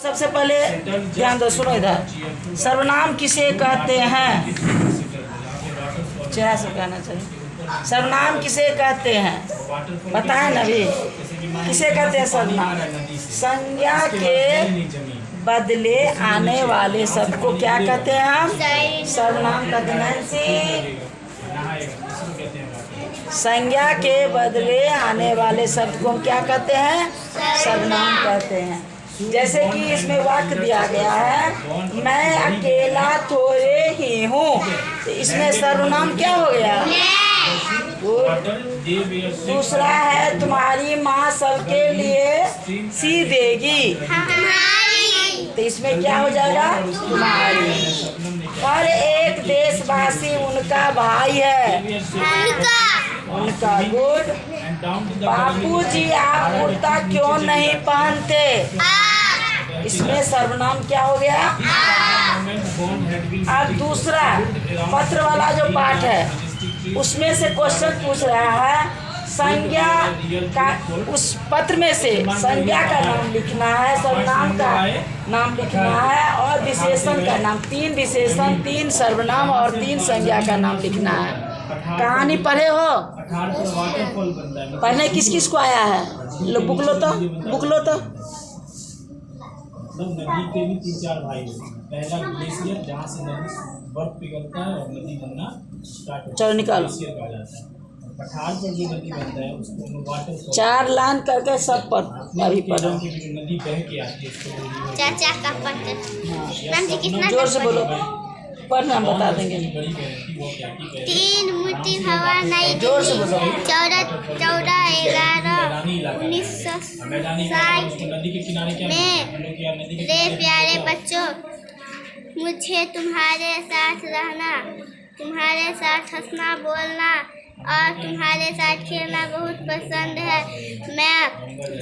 सबसे पहले ध्यान दो, सुनो इधर। सर्वनाम किसे कहते हैं? चेहरा से कहना चाहिए। सर्वनाम किसे कहते हैं? बताएं ना भी, किसे कहते हैं सर्वनाम? संज्ञा के बदले आने वाले शब्द को क्या कहते हैं हम? सर्वनाम कहते हैं। संज्ञा के बदले आने वाले शब्द को हम क्या कहते हैं? सर्वनाम कहते हैं। जैसे कि इसमें वाक्य दिया गया है, मैं अकेला थोड़े ही हूँ, तो इसमें सर्वनाम क्या हो गया? दूसरा है, तुम्हारी माँ सबके लिए सी देगी, तो इसमें क्या हो जाएगा? तुम्हारी। हर एक देशवासी उनका भाई है, उनका। गुड। बापूजी आप कुर्ता क्यों नहीं पहनते? इसमें सर्वनाम क्या हो गया? अब दूसरा पत्र वाला जो पाठ है उसमें से क्वेश्चन पूछ रहा है, संज्ञा का, उस पत्र में से संज्ञा का नाम लिखना है, सर्वनाम का नाम लिखना है और विशेषण का नाम। 3 विशेषण, 3 सर्वनाम और 3 संज्ञा का नाम लिखना है। कहानी पढ़े हो? पढ़ने किस किस को आया है? लो बुक लो तो, बुक लो तो। नदी के भी 3-4 भाई हैं। पहला ग्लेशियर जहाँ से नदी बर्फ पिघलता है और नदी बनना स्टार्ट होता है, चलो निकालो। ग्लेशियर कहा जाता है। पठार पर जो नदी बनता है उसको वाटरफॉल। 4 लाइन करके सब पर अभी पढ़ो। नदी बह के आती है उसको चाचा का पत्र। जोर से बोलो, पढ़ना बता देंगे। 3 मूर्ति भवन नई जोर से बोलो। 14/11/1960 में। रे प्यारे बच्चों, मुझे तुम्हारे साथ रहना, तुम्हारे साथ हंसना बोलना और तुम्हारे साथ खेलना बहुत पसंद है। मैं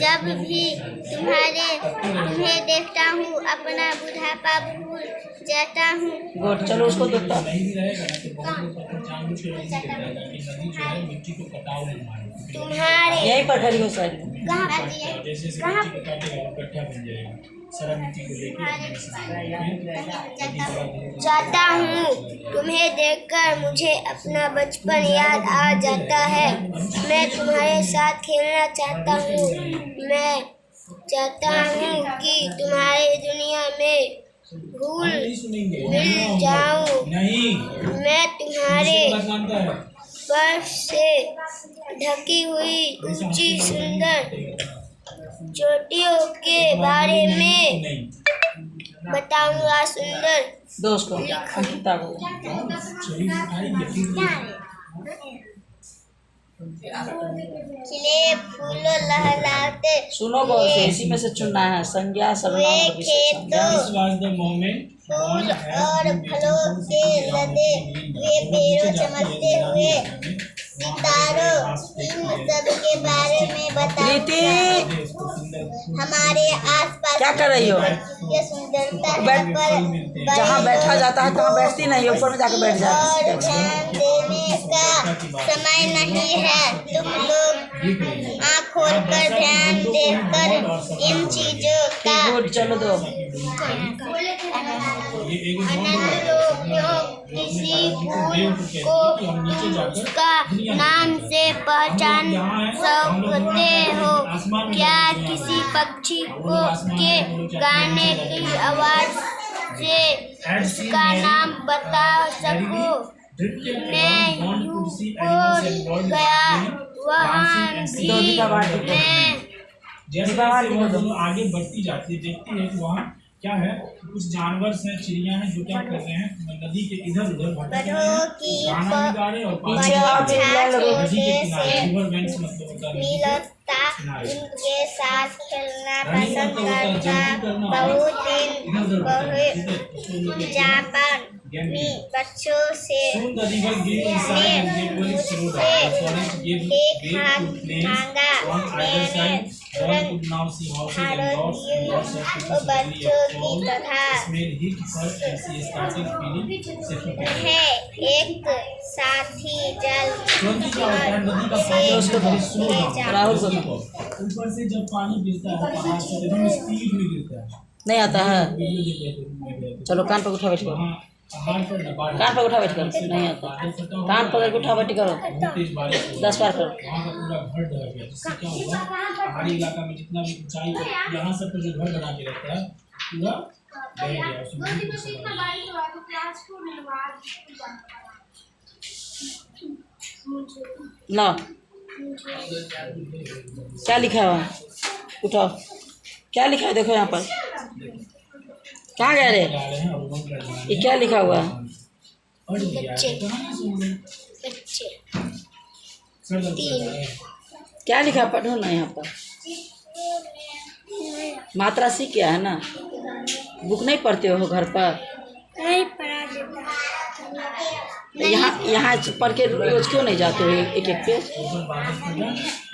जब भी तुम्हें देखता हूँ अपना बुढ़ापा भूल जाता हूँ। गुड, चलो उसको देखता। तुम्हारे यहीं पर खड़ी हो साइड में। जाता हूँ, तुम्हें देखकर मुझे अपना बचपन याद आ जाता है। मैं तुम्हारे साथ खेलना चाहता हूँ। मैं चाहता हूँ कि तुम्हारी दुनिया में घुल मिल जाऊँ। मैं तुम्हारे बर्फ से ढकी हुई ऊंची सुंदर चोटियों के बारे में बताऊंगा। सुंदर दोस्तों अंकिता को खिले फूलों लहलाते, सुनो बहुत से, इसी में से चुनना है संज्ञा, सर्वनाम और विशेषण। फूल और फलों के लदे हुए पेड़ों, चमकते हुए सितारों, इन सब के बारे में बताऊंगा। हमारे आसपास क्या कर रही हो? ये सुंदरता है, पर जहाँ बैठा जाता है तहाँ बैठती नहीं, ऊपर में जाकर बैठ जाती और ध्यान देने का समय नहीं है। तुम लोग आँख खोल कर ध्यान देकर इन चीजों का गुड, चलो दो। आनंद लो। क्यों किसी फूल को उसका नाम से पहचान सकते हो? क्या किसी पक्षी को के गाने की आवाज से उसका नाम बता सको? मैं यूं गया वहाँ भी मैं आगे बढ़ती जाती है, देखती है कि वहाँ क्या है, कुछ जानवर हैं, चिड़िया हैं जो क्या कर रहे हैं, नदी के इधर उधर भटक रहे हैं, गाना भी गा रहे हैं और पानी नदी के किनारे रिवर बैंक्स मतलब होता है, मिलता उनके साथ खेलना पसंद करता। बहुत जापान बच्चों से एक हाथ मांगा। मैंने तुरंत बच्चों की तरह है। एक साथी जल ऊपर से जब पानी गिरता है पहाड़ से एकदम स्पीड में गिरता है, नहीं आता है? वीडियो देख रहे थे, घूमने गए थे। चलो कान पर उठा बैठ करो, वहाँ पहाड़ पर बारिश, कान पर उठा बैठ करो, नहीं आता। बादल फटा हुआ, कान पकड़ के उठा बैठ करो, बहुत तेज बारिश हुई। 10 बार करो। वहाँ का पूरा घर ढह गया, जिससे क्या हुआ, पहाड़ी इलाका में जितना भी ऊंचाई यहाँ सब पे जो घर बना के रहता है पूरा बह गया, उसमें बहुत नुकसान हुआ। ला क्या लिखा हुआ है? उठाओ, क्या लिखा है? देखो यहाँ पर, कहाँ गए रे? जा रहे हैं और घूम रहे हैं। ये क्या लिखा हुआ है? पढ़ लिया है, कहाँ नहीं सुन रहे? सर दर्द कर रहा है। क्या लिखा है? पढ़ो ना यहाँ पर। मात्रा सी क्या है ना? बुक नहीं पढ़ते हो घर पर? नहीं पढ़ा देता। तो यहाँ पढ़ के रोज क्यों नहीं जाते हो एक एक पेज? ऊपर बादल फटा,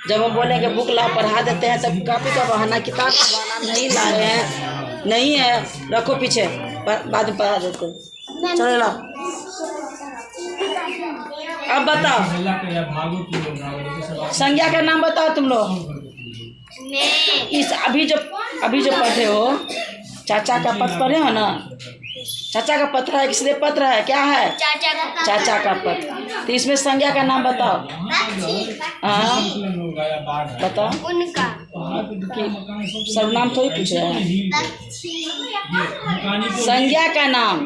जब हम बोलेंगे बुक लाओ पढ़ा देते हैं तब कॉपी का बहाना, किताब का बहाना, नहीं लाए हैं, नहीं है, रखो पीछे, बाद में पढ़ा देते हैं। चलो लाओ, अब बताओ हल्ला कर या भागो क्यों लोग भागो, देखो सब आप संज्ञा का नाम बताओ तुम लोग। इस अभी जो पढ़े हो, चाचा का पत्र पढ़े हो ना? चाचा का पत्र है, किसलिए पत्र है? क्या है? चाचा का पत्र। तो इसमें संज्ञा का नाम बताओ। हाँ लोग आया बाढ़ है। बताओ, उनका पहाड़ पे जितना मकान है सब सर्वनाम थोड़ी पूछ रहे हैं। मकानी को संज्ञा का नाम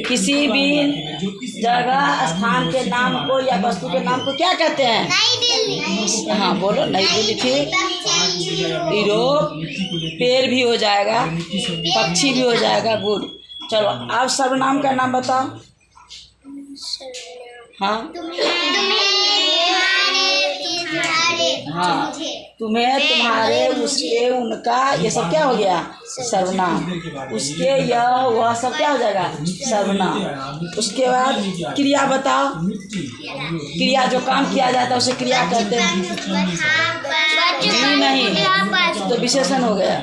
किसी भी जगह, स्थान के नाम को या वस्तु के नाम को क्या कहते हैं? नई दिल्ली। हाँ बोलो, नई दिल्ली थी, यूरोप, पेड़ भी हो जाएगा, पक्षी भी हो जाएगा, गुड। चलो आप सर्वनाम का नाम बताओ। हाँ हाँ, तुम्हें, तुम्हारे, उसके, उनका, ये सब क्या हो गया? सर्वनाम। उसके, यह, वह सब क्या हो जाएगा? सर्वनाम। उसके बाद क्रिया बताओ। क्रिया जो काम किया जाता है उसे क्रिया कहते हैं। जी नहीं, तो विशेषण हो गया।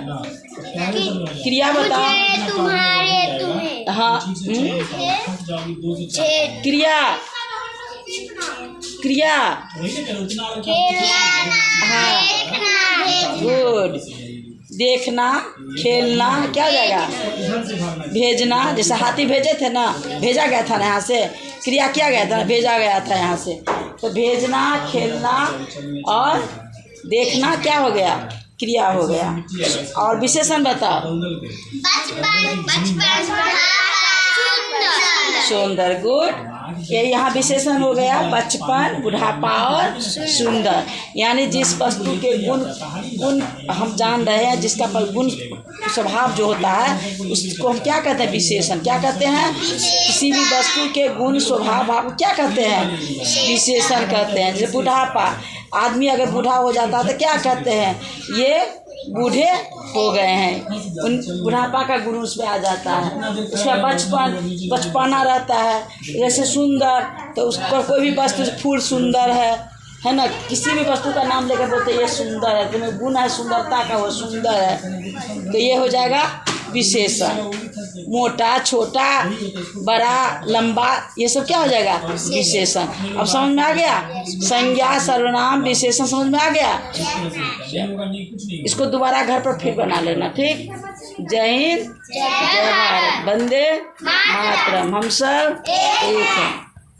क्रिया बताओ। तुम्हारे, तुम्हें, हाँ क्रिया, क्रिया, हाँ गुड। देखना, खेलना, क्या हो जाएगा? भेजना, जैसे हाथी भेजे थे ना, भेजा गया था ना यहाँ से, क्रिया किया गया था ना, भेजा गया था यहाँ से। तो भेजना, खेलना और देखना क्या हो गया? क्रिया हो गया। और विशेषण बताओ। सुंदर, गुड। ये यहाँ विशेषण हो गया, बचपन, बुढ़ापा और सुंदर। यानी जिस वस्तु के गुण हम जान रहे हैं, जिसका पर गुण स्वभाव जो होता है उसको हम क्या कहते हैं? विशेषण। क्या कहते हैं? किसी भी वस्तु के गुण स्वभाव भाव क्या कहते हैं? विशेषण कहते हैं। जैसे बुढ़ापा, आदमी अगर बूढ़ा हो जाता है तो क्या कहते हैं? ये बूढ़े हो गए हैं, उन बुढ़ापा का गुण उसमें आ जाता है। उसका बचपना रहता है। जैसे सुंदर, तो उसको कोई भी वस्तु, फूल सुंदर है ना, किसी भी वस्तु का नाम लेकर बोलते ये सुंदर है, तुम्हें गुण है सुंदरता का, वो सुंदर है, तो ये हो जाएगा विशेषण। मोटा, छोटा, बड़ा, लंबा, ये सब क्या हो जाएगा? विशेषण। अब समझ में आ गया? संज्ञा, सर्वनाम, विशेषण समझ में आ गया? इसको दोबारा घर पर फिर बना लेना, ठीक? जय हिंद, जय भारत, वंदे मातरम। हम सब एक हैं।